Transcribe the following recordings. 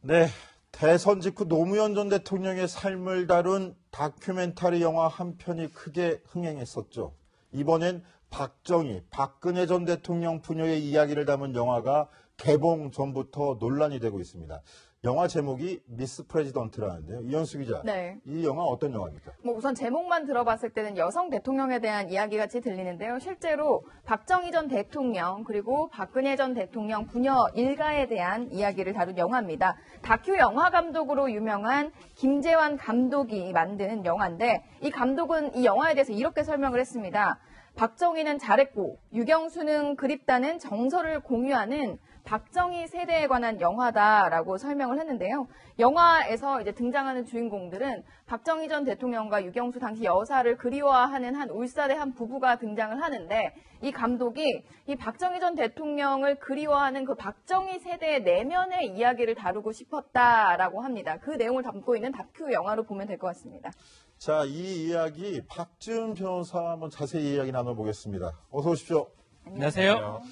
네, 대선 직후 노무현 전 대통령의 삶을 다룬 다큐멘터리 영화 한 편이 크게 흥행했었죠. 이번엔 박정희, 박근혜 전 대통령 부녀의 이야기를 담은 영화가 개봉 전부터 논란이 되고 있습니다. 영화 제목이 미스 프레지던트라는데요. 이현수 기자, 네. 이 영화 어떤 영화입니까? 우선 제목만 들어봤을 때는 여성 대통령에 대한 이야기같이 들리는데요. 실제로 박정희 전 대통령 그리고 박근혜 전 대통령 부녀 일가에 대한 이야기를 다룬 영화입니다. 다큐 영화 감독으로 유명한 김재환 감독이 만든 영화인데 이 감독은 이 영화에 대해서 이렇게 설명을 했습니다. 박정희는 잘했고 유경수는 그립다는 정서를 공유하는 박정희 세대에 관한 영화다라고 설명을 했는데요. 영화에서 이제 등장하는 주인공들은 박정희 전 대통령과 유경수 당시 여사를 그리워하는 한 울산의 한 부부가 등장을 하는데 이 감독이 이 박정희 전 대통령을 그리워하는 그 박정희 세대의 내면의 이야기를 다루고 싶었다라고 합니다. 그 내용을 담고 있는 다큐 영화로 보면 될 것 같습니다. 자, 이 이야기 박지훈 변호사 한번 자세히 이야기 나눠보겠습니다. 어서 오십시오. 안녕하세요.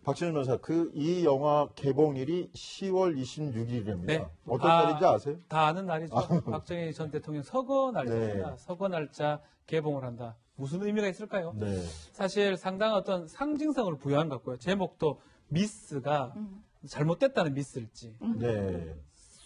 박지훈 변호사, 이 영화 개봉일이 10월 26일입니다. 네. 어떤 날인지 아세요? 다 아는 날이죠. 박정희 전 대통령 서거 날짜입니다. 네. 서거 날짜 개봉을 한다. 무슨 의미가 있을까요? 네. 사실 상당한 어떤 상징성을 부여한 것 같고요. 제목도 미스가 잘못됐다는 미스일지, 네.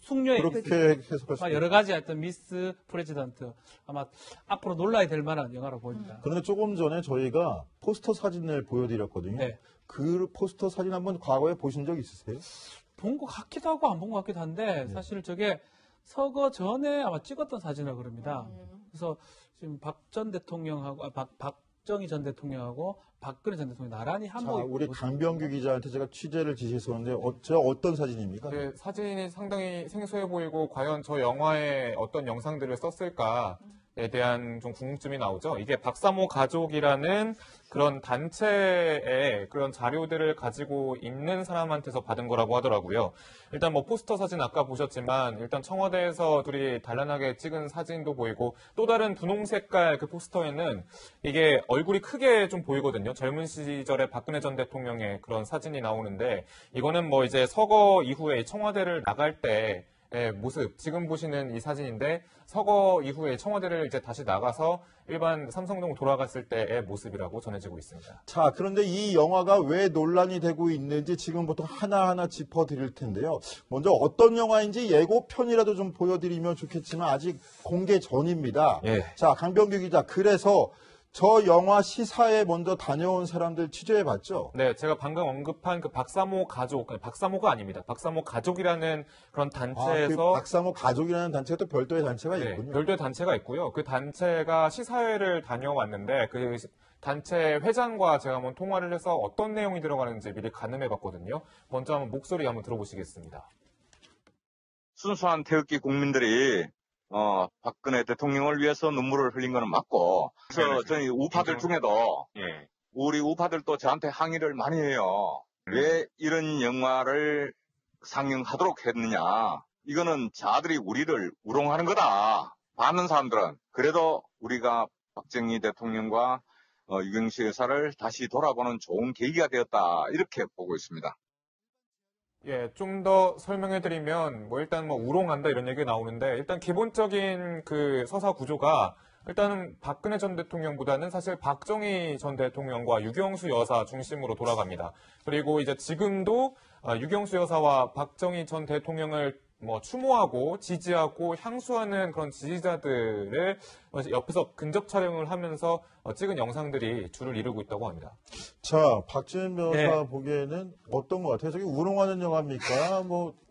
숙녀의 그렇게 미스, 해석할 수 여러 가지 어떤 미스 프레지던트 아마 앞으로 논란이 될 만한 영화로 보입니다. 그런데 조금 전에 저희가 포스터 사진을 보여드렸거든요. 네. 그 포스터 사진 한번 과거에 보신 적 있으세요? 본 것 같기도 하고 안 본 것 같기도 한데 네. 사실 저게 서거 전에 아마 찍었던 사진이라고 그럽니다. 그래서 지금 박 전 대통령하고 박정희 전 대통령하고 박근혜 전 대통령 나란히 자, 한복 우리 강병규 기자한테 제가 취재를 지시했었는데 저 어떤 사진입니까? 네, 사진이 상당히 생소해 보이고 과연 저 영화에 어떤 영상들을 썼을까에 대한 좀 궁금증이 나오죠. 이게 박사모 가족이라는 그런 단체의 그런 자료들을 가지고 있는 사람한테서 받은 거라고 하더라고요. 일단 뭐 포스터 사진 아까 보셨지만 일단 청와대에서 둘이 단란하게 찍은 사진도 보이고 또 다른 분홍 색깔 그 포스터에는 이게 얼굴이 크게 좀 보이거든요. 젊은 시절에 박근혜 전 대통령의 그런 사진이 나오는데 이거는 뭐 이제 서거 이후에 청와대를 나갈 때 모습, 지금 보시는 이 사진인데 서거 이후에 청와대를 이제 다시 나가서 일반 삼성동 돌아갔을 때의 모습이라고 전해지고 있습니다. 자, 그런데 이 영화가 왜 논란이 되고 있는지 지금부터 하나하나 짚어드릴 텐데요. 먼저 어떤 영화인지 예고편이라도 좀 보여드리면 좋겠지만 아직 공개 전입니다. 예. 자, 강병규 기자, 그래서 저 영화 시사에 먼저 다녀온 사람들 취재해봤죠? 네, 제가 방금 언급한 그 박사모 가족, 박사모가 아닙니다. 박사모 가족이라는 그런 단체에서 그 박사모 가족이라는 단체가 또 별도의 단체가 네, 있군요. 별도의 단체가 있고요. 그 단체가 시사회를 다녀왔는데 그 단체 회장과 제가 한번 통화를 해서 어떤 내용이 들어가는지 미리 가늠해봤거든요. 먼저 한번 목소리 한번 들어보시겠습니다. 순수한 태극기 국민들이 박근혜 대통령을 위해서 눈물을 흘린 거는 맞고, 그래서 저희 우파들 중에도 우리 우파들도 저한테 항의를 많이 해요. 왜 이런 영화를 상영하도록 했느냐? 이거는 자들이 우리를 우롱하는 거다. 많은 사람들은 그래도 우리가 박정희 대통령과 유경수 여사를 다시 돌아보는 좋은 계기가 되었다. 이렇게 보고 있습니다. 예, 좀 더 설명해드리면, 일단 우롱한다 이런 얘기가 나오는데, 일단 기본적인 그 서사 구조가, 일단은 박근혜 전 대통령보다는 사실 박정희 전 대통령과 유경수 여사 중심으로 돌아갑니다. 그리고 이제 지금도 유경수 여사와 박정희 전 대통령을 추모하고 지지하고 향수하는 그런 지지자들을 옆에서 근접 촬영을 하면서 찍은 영상들이 줄을 이루고 있다고 합니다. 자, 박지훈 변호사 네. 보기에는 어떤 것 같아요? 저기 우롱하는 영화입니까?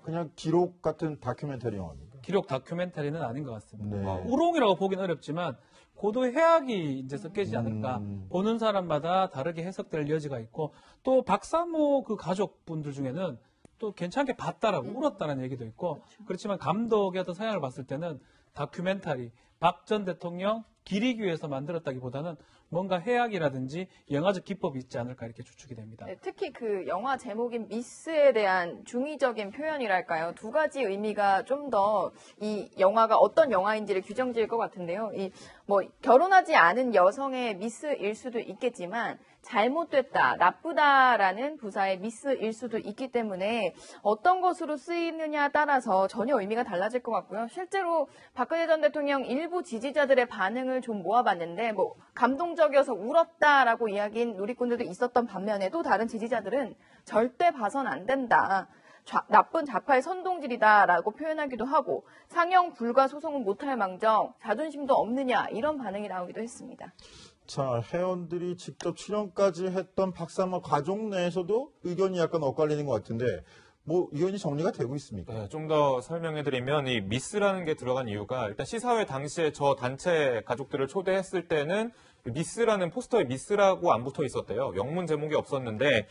그냥 기록 같은 다큐멘터리 영화입니까? 기록 다큐멘터리는 아닌 것 같습니다. 네. 우롱이라고 보기는 어렵지만 고도의 해악이 이제 섞이지 않을까. 보는 사람마다 다르게 해석될 여지가 있고 또 박사모 그 가족분들 중에는 또 괜찮게 봤다라고 울었다는 얘기도 있고 그렇지만 감독의 어떤 성향을 봤을 때는 다큐멘터리 박 전 대통령 기리기 위해서 만들었다기보다는 뭔가 해악이라든지 영화적 기법이 있지 않을까 이렇게 추측이 됩니다. 네, 특히 그 영화 제목인 미스에 대한 중의적인 표현이랄까요. 두 가지 의미가 좀 더 이 영화가 어떤 영화인지를 규정지을 것 같은데요. 결혼하지 않은 여성의 미스일 수도 있겠지만 잘못됐다, 나쁘다라는 부사의 미스일 수도 있기 때문에 어떤 것으로 쓰이느냐에 따라서 전혀 의미가 달라질 것 같고요. 실제로 박근혜 전 대통령 일부 지지자들의 반응을 좀 모아봤는데 감동적이어서 울었다라고 이야기한 누리꾼들도 있었던 반면에 또 다른 지지자들은 절대 봐선 안 된다. 나쁜 좌파의 선동질이다라고 표현하기도 하고 상영 불가 소송은 못할 망정 자존심도 없느냐 이런 반응이 나오기도 했습니다. 자, 회원들이 직접 출연까지 했던 박사모 가족 내에서도 의견이 약간 엇갈리는 것 같은데 의견이 정리가 되고 있습니까? 네, 좀 더 설명해드리면 이 미스라는 게 들어간 이유가 일단 시사회 당시에 저 단체 가족들을 초대했을 때는 미스라는 포스터에 미스라고 안 붙어 있었대요. 영문 제목이 없었는데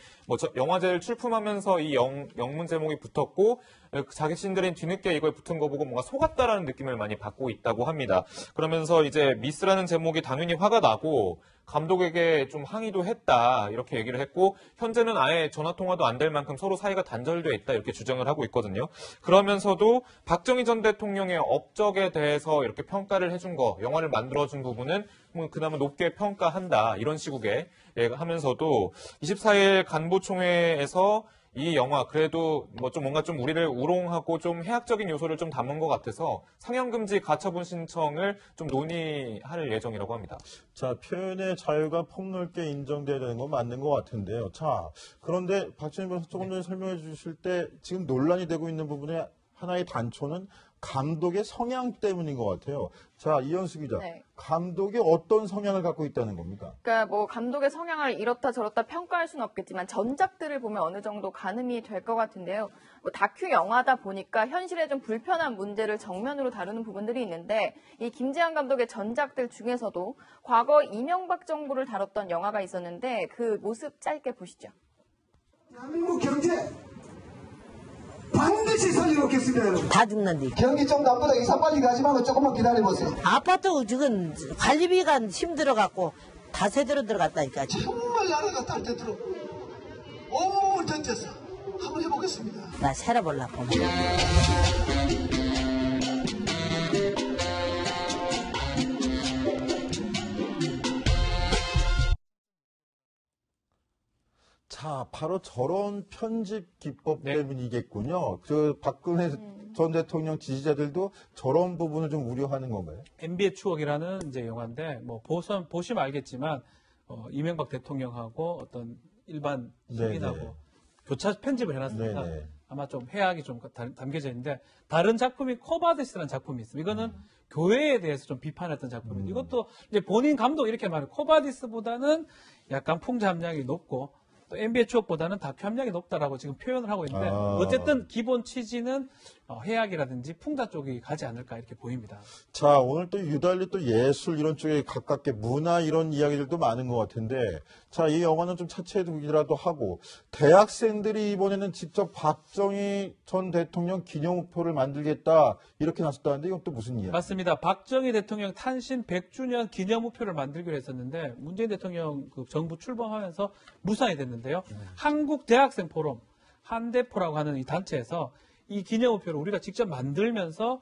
영화제를 출품하면서 이 영문 제목이 붙었고 자신들이 뒤늦게 이걸 붙은 거 보고 뭔가 속았다라는 느낌을 많이 받고 있다고 합니다. 그러면서 이제 미스라는 제목이 당연히 화가 나고 감독에게 좀 항의도 했다 이렇게 얘기를 했고 현재는 아예 전화통화도 안 될 만큼 서로 사이가 단절돼 있다 이렇게 주장을 하고 있거든요. 그러면서도 박정희 전 대통령의 업적에 대해서 이렇게 평가를 해준 거 영화를 만들어준 부분은 그나마 높게 평가한다 이런 시국에 하면서도 24일 간부총회에서 이 영화 그래도 뭔가 좀 우리를 우롱하고 좀 해악적인 요소를 좀 담은 것 같아서 상영금지 가처분 신청을 좀 논의할 예정이라고 합니다. 자, 표현의 자유가 폭넓게 인정돼야 되는 건 맞는 것 같은데요. 자, 그런데 박준희 변호사 조금 전에 설명해 주실 때 지금 논란이 되고 있는 부분의 하나의 단초는 감독의 성향 때문인 것 같아요. 자, 이현수 기자. 네. 감독이 어떤 성향을 갖고 있다는 겁니까? 그러니까 감독의 성향을 이렇다 저렇다 평가할 수는 없겠지만 전작들을 보면 어느 정도 가늠이 될 것 같은데요. 다큐 영화다 보니까 현실에 좀 불편한 문제를 정면으로 다루는 부분들이 있는데 이 김재환 감독의 전작들 중에서도 과거 이명박 정부를 다뤘던 영화가 있었는데 그 모습 짧게 보시죠. 대한민국 경제 반드시 살려놓겠습니다, 여러분. 다 죽는데. 경기 좀 나쁘다. 이사 빨리 가지 말고 조금만 기다려보세요. 아파트 지금 관리비가 힘들어갖고 다 새대로 들어갔다니까. 정말 나라가 딸때들어 오, 던져서 한번 해보겠습니다. 나 살아보려고. 자, 바로 저런 편집 기법 네. 때문이겠군요. 그 박근혜 전 대통령 지지자들도 저런 부분을 좀 우려하는 건가요? MB의 추억이라는 이제 영화인데 보시면 알겠지만 이명박 대통령하고 어떤 일반 시민하고 네네. 교차 편집을 해놨습니다. 네네. 아마 좀 해악이 좀 담겨져 있는데 다른 작품이 코바디스라는 작품이 있습니다. 이거는 교회에 대해서 좀 비판했던 작품인데 이것도 이제 본인 감독 이렇게 말해요. 코바디스보다는 약간 풍자 함량이 높고 또 MB의 추억보다는 다큐 함량이 높다라고 지금 표현을 하고 있는데 어쨌든 기본 취지는 해악이라든지 풍자 쪽이 가지 않을까 이렇게 보입니다. 자, 오늘 또 유달리 또 예술 이런 쪽에 가깝게 문화 이런 이야기들도 많은 것 같은데, 자, 이 영화는 좀 차치해 두기라도 하고, 대학생들이 이번에는 직접 박정희 전 대통령 기념우표를 만들겠다, 이렇게 나섰다는데, 이건 또 무슨 이야기? 맞습니다. 박정희 대통령 탄신 100주년 기념우표를 만들기로 했었는데 문재인 대통령 그 정부 출범하면서 무산이 됐는데요. 한국 대학생 포럼, 한대포라고 하는 이 단체에서 이 기념우표를 우리가 직접 만들면서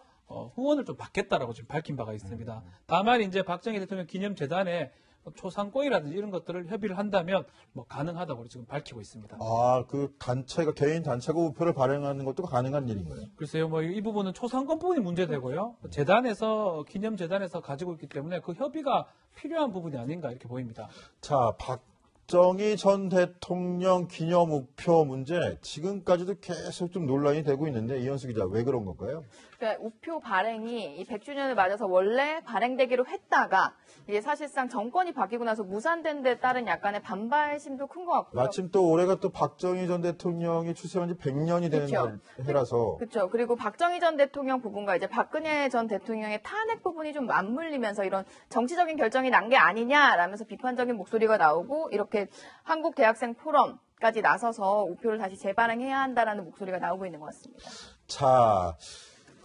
후원을 좀 받겠다라고 지금 밝힌 바가 있습니다. 다만 이제 박정희 대통령 기념재단에 초상권이라든지 이런 것들을 협의를 한다면 가능하다고 지금 밝히고 있습니다. 아, 그 단체가, 개인 단체가 우표를 발행하는 것도 가능한 일인가요? 글쎄요, 이 부분은 초상권 부분이 문제되고요. 재단에서, 기념재단에서 가지고 있기 때문에 그 협의가 필요한 부분이 아닌가 이렇게 보입니다. 자, 박정희 전 대통령 기념우표 문제, 지금까지도 계속 좀 논란이 되고 있는데, 이현수 기자, 왜 그런 건가요? 그러니까 우표 발행이 이 100주년을 맞아서 원래 발행되기로 했다가 이게 사실상 정권이 바뀌고 나서 무산된 데 따른 약간의 반발심도 큰 것 같고요. 마침 또 올해가 또 박정희 전 대통령이 출생한 지 100년이 되는 그쵸. 해라서. 그렇죠. 그리고 박정희 전 대통령 부분과 이제 박근혜 전 대통령의 탄핵 부분이 좀 맞물리면서 이런 정치적인 결정이 난 게 아니냐라면서 비판적인 목소리가 나오고 이렇게 한국 대학생 포럼까지 나서서 우표를 다시 재발행해야 한다라는 목소리가 나오고 있는 것 같습니다. 자,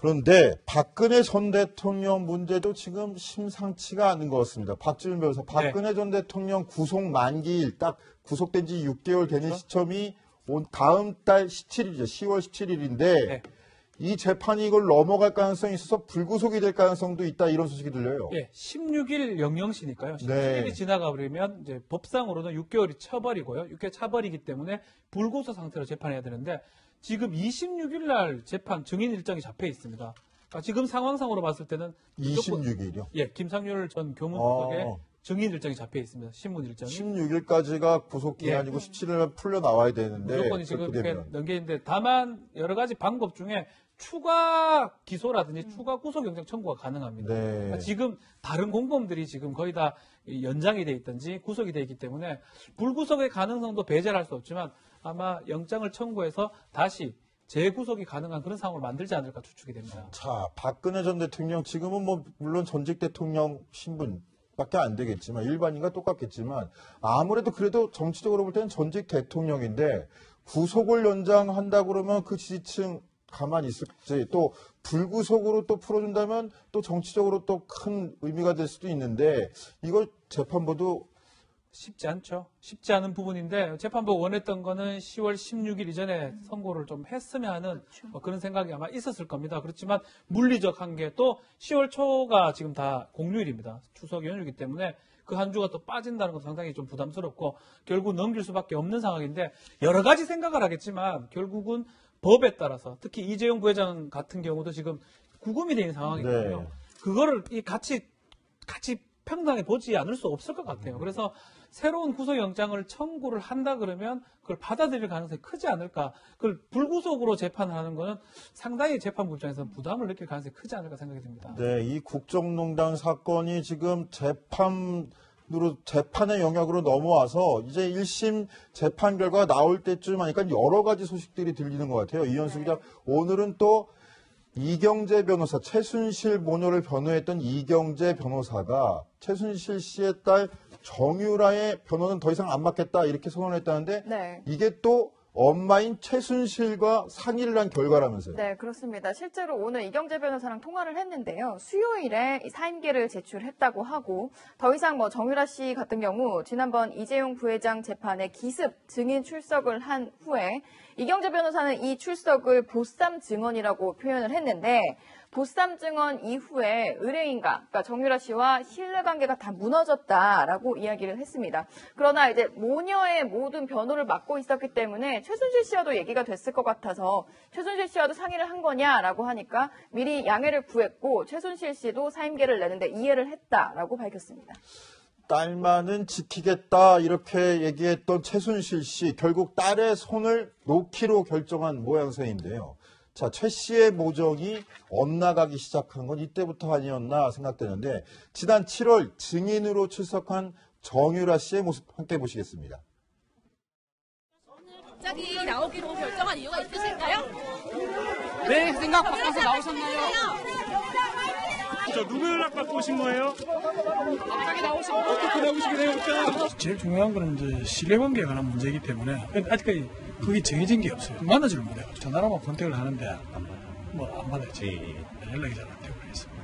그런데 박근혜 전 대통령 문제도 지금 심상치가 않은 것 같습니다. 박지훈 변호사, 박근혜 전 대통령 구속 만기일 딱 구속된 지 6개월 되는 시점이 온 다음 달 17일이죠. 10월 17일인데 네. 이 재판이 이걸 넘어갈 가능성이 있어서 불구속이 될 가능성도 있다 이런 소식이 들려요. 예, 16일 00시니까요. 17일이 네. 지나가 버리면 이제 법상으로는 6개월이 쳐버리고요. 6개월 차버리기 때문에 불구속 상태로 재판해야 되는데 지금 26일 날 재판 증인 일정이 잡혀 있습니다. 그러니까 지금 상황상으로 봤을 때는 26일이요. 예, 김상률 전 교문수석의 아. 증인 일정이 잡혀 있습니다. 신문 일정이. 16일까지가 구속 기간이고 17일 풀려 나와야 되는데 무조건이 지금 그렇게 이렇게 되면. 넘겨 있는데 다만 여러 가지 방법 중에 추가 기소라든지 추가 구속영장 청구가 가능합니다. 네. 그러니까 지금 다른 공범들이 지금 거의 다 연장이 돼 있든지 구속이 돼 있기 때문에 불구속의 가능성도 배제를 할 수 없지만 아마 영장을 청구해서 다시 재구속이 가능한 그런 상황을 만들지 않을까 추측이 됩니다. 자, 박근혜 전 대통령 지금은 뭐 물론 전직 대통령 신분밖에 안 되겠지만 일반인과 똑같겠지만 아무래도 그래도 정치적으로 볼 때는 전직 대통령인데 구속을 연장한다 그러면 그 지지층 가만히 있을지 또 불구속으로 또 풀어준다면 또 정치적으로 또 큰 의미가 될 수도 있는데 이걸 재판부도 쉽지 않죠. 쉽지 않은 부분인데 재판부가 원했던 거는 10월 16일 이전에 선고를 좀 했으면 하는 뭐 그런 생각이 아마 있었을 겁니다. 그렇지만 물리적 한계 또 10월 초가 지금 다 공휴일입니다. 추석 연휴이기 때문에 그 한 주가 또 빠진다는 것도 상당히 좀 부담스럽고 결국 넘길 수밖에 없는 상황인데 여러 가지 생각을 하겠지만 결국은 법에 따라서 특히 이재용 부회장 같은 경우도 지금 구금이 된 상황이거든요. 네. 그거를 같이 평등하게 보지 않을 수 없을 것 같아요. 그래서 새로운 구속영장을 청구를 한다 그러면 그걸 받아들일 가능성이 크지 않을까. 그걸 불구속으로 재판을 하는 거는 상당히 재판부 입장에서 부담을 느낄 가능성이 크지 않을까 생각이 듭니다. 네, 이 국정농단 사건이 지금 재판의 영역으로 넘어와서 이제 1심 재판 결과가 나올 때쯤 하니까 여러 가지 소식들이 들리는 것 같아요. 이현수 기자, 오늘은 또 이경재 변호사, 최순실 모녀를 변호했던 이경재 변호사가 최순실 씨의 딸 정유라의 변호는 더 이상 안 맡겠다 이렇게 선언했다는데 네. 이게 또 엄마인 최순실과 상의를 한 결과라면서요. 네, 그렇습니다. 실제로 오늘 이경재 변호사랑 통화를 했는데요. 수요일에 이 사임계를 제출했다고 하고 더 이상 뭐 정유라 씨 같은 경우 지난번 이재용 부회장 재판에 기습 증인 출석을 한 후에 이경재 변호사는 이 출석을 보쌈 증언이라고 표현을 했는데 보쌈 증언 이후에 의뢰인과 그러니까 정유라 씨와 신뢰관계가 다 무너졌다라고 이야기를 했습니다. 그러나 이제 모녀의 모든 변호를 맡고 있었기 때문에 최순실 씨와도 얘기가 됐을 것 같아서 최순실 씨와도 상의를 한 거냐라고 하니까 미리 양해를 구했고 최순실 씨도 사임계를 내는데 이해를 했다라고 밝혔습니다. 딸만은 지키겠다 이렇게 얘기했던 최순실 씨 결국 딸의 손을 놓기로 결정한 모양새인데요. 자, 최 씨의 모정이 엇나가기 시작한 건 이때부터 아니었나 생각되는데 지난 7월 증인으로 출석한 정유라 씨의 모습 함께 보시겠습니다. 갑자기 나오기로 결정한 이유가 있으실까요? 네, 생각 바꿔서 나오셨나요? 저 누구 연락 받고 오신 거예요? 갑자기 나오신 거예요? 어떻게 나오시게 되었죠? 제일 중요한 거는 이제 신뢰관계에 관한 문제이기 때문에 아직까지 그게 정해진 게 없어요. 만나지를 못해요. 전화로만 컨택을 하는데 뭐 안 받아야지. 연락이 잘 안 되고 그랬습니다.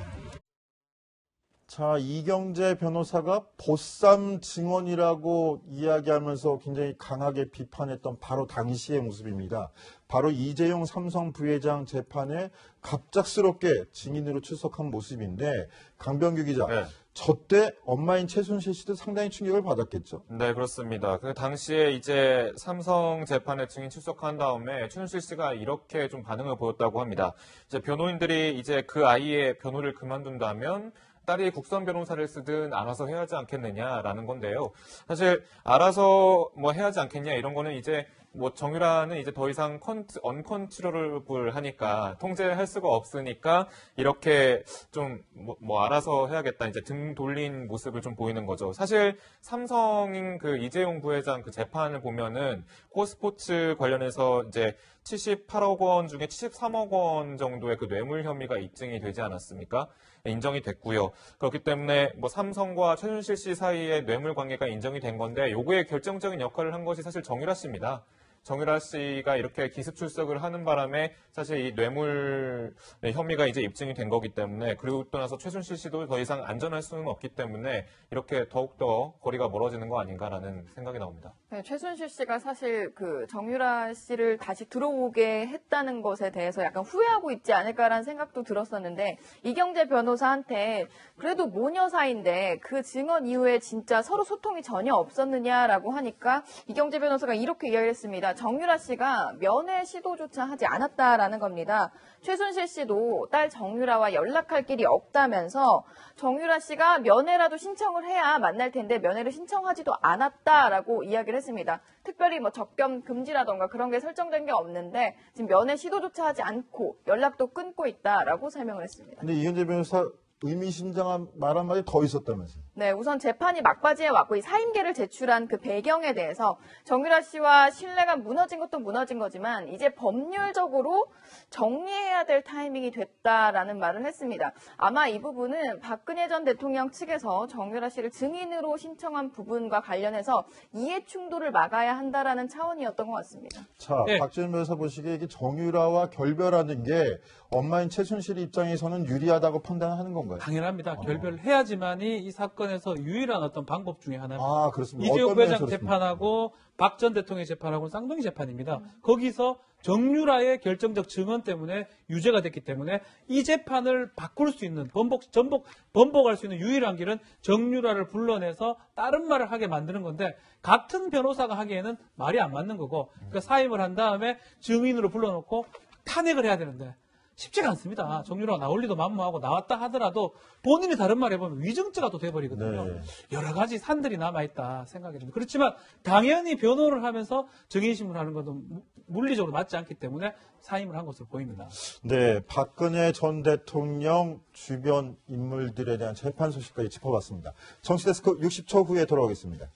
자, 이경재 변호사가 보쌈 증언이라고 이야기하면서 굉장히 강하게 비판했던 바로 당시의 모습입니다. 바로 이재용 삼성 부회장 재판에 갑작스럽게 증인으로 출석한 모습인데 강병규 기자, 네. 저때 엄마인 최순실 씨도 상당히 충격을 받았겠죠? 네, 그렇습니다. 그 당시에 이제 삼성 재판에 증인 출석한 다음에 최순실 씨가 이렇게 좀 반응을 보였다고 합니다. 이제 변호인들이 이제 그 아이의 변호를 그만둔다면 딸이 국선 변호사를 쓰든 알아서 해야 하지 않겠느냐라는 건데요. 사실 알아서 뭐 해야 하지 않겠냐 이런 거는 이제 뭐 정유라는 이제 더 이상 언컨트롤을 하니까 통제할 수가 없으니까 이렇게 좀 뭐 알아서 해야겠다 이제 등 돌린 모습을 좀 보이는 거죠. 사실 삼성인 그 이재용 부회장 그 재판을 보면은 코스포츠 관련해서 이제 78억 원 중에 73억 원 정도의 그 뇌물 혐의가 입증이 되지 않았습니까? 인정이 됐고요. 그렇기 때문에 뭐 삼성과 최순실 씨 사이의 뇌물 관계가 인정이 된 건데 요거에 결정적인 역할을 한 것이 사실 정유라 씨입니다. 정유라 씨가 이렇게 기습 출석을 하는 바람에 사실 이 뇌물 혐의가 이제 입증이 된 거기 때문에, 그리고 또 나서 최순실 씨도 더 이상 안전할 수는 없기 때문에 이렇게 더욱더 거리가 멀어지는 거 아닌가라는 생각이 나옵니다. 네, 최순실 씨가 사실 그 정유라 씨를 다시 들어오게 했다는 것에 대해서 약간 후회하고 있지 않을까라는 생각도 들었었는데, 이경재 변호사한테 그래도 모녀 사이인데 그 증언 이후에 진짜 서로 소통이 전혀 없었느냐라고 하니까 이경재 변호사가 이렇게 이야기했습니다. 정유라 씨가 면회 시도조차 하지 않았다라는 겁니다. 최순실 씨도 딸 정유라와 연락할 길이 없다면서 정유라 씨가 면회라도 신청을 해야 만날 텐데 면회를 신청하지도 않았다라고 이야기를 했습니다. 특별히 뭐 접견 금지라던가 그런 게 설정된 게 없는데 지금 면회 시도조차 하지 않고 연락도 끊고 있다라고 설명을 했습니다. 근데 이경재 변호사 의미심장한 말 한마디 더 있었다면서요? 네, 우선 재판이 막바지에 왔고 이 사임계를 제출한 그 배경에 대해서 정유라 씨와 신뢰가 무너진 것도 무너진 거지만 이제 법률적으로 정리해야 될 타이밍이 됐다라는 말을 했습니다. 아마 이 부분은 박근혜 전 대통령 측에서 정유라 씨를 증인으로 신청한 부분과 관련해서 이해 충돌을 막아야 한다라는 차원이었던 것 같습니다. 자, 네. 박지원 변호사 보시기에 이게 정유라와 결별하는 게 엄마인 최순실 입장에서는 유리하다고 판단하는 건가요? 당연합니다. 결별해야지만이 이 사건에서 유일한 어떤 방법 중에 하나입니다. 아, 그렇습니다. 이재용 어떤 면에서 회장 그렇습니까? 재판하고 박 전 대통령 재판하고는 쌍둥이 재판입니다. 거기서 정유라의 결정적 증언 때문에 유죄가 됐기 때문에 이 재판을 바꿀 수 있는 번복할 수 있는 유일한 길은 정유라를 불러내서 다른 말을 하게 만드는 건데, 같은 변호사가 하기에는 말이 안 맞는 거고, 그러니까 사임을 한 다음에 증인으로 불러놓고 탄핵을 해야 되는데 쉽지가 않습니다. 정유라가 나올 리도 만무하고 나왔다 하더라도 본인이 다른 말 해보면 위증죄가 또 돼버리거든요. 네. 여러 가지 산들이 남아있다 생각이 듭니다. 그렇지만 당연히 변호를 하면서 증인신문을 하는 것은 물리적으로 맞지 않기 때문에 사임을 한 것으로 보입니다. 네, 박근혜 전 대통령 주변 인물들에 대한 재판 소식까지 짚어봤습니다. 정치데스크 60초 후에 돌아오겠습니다.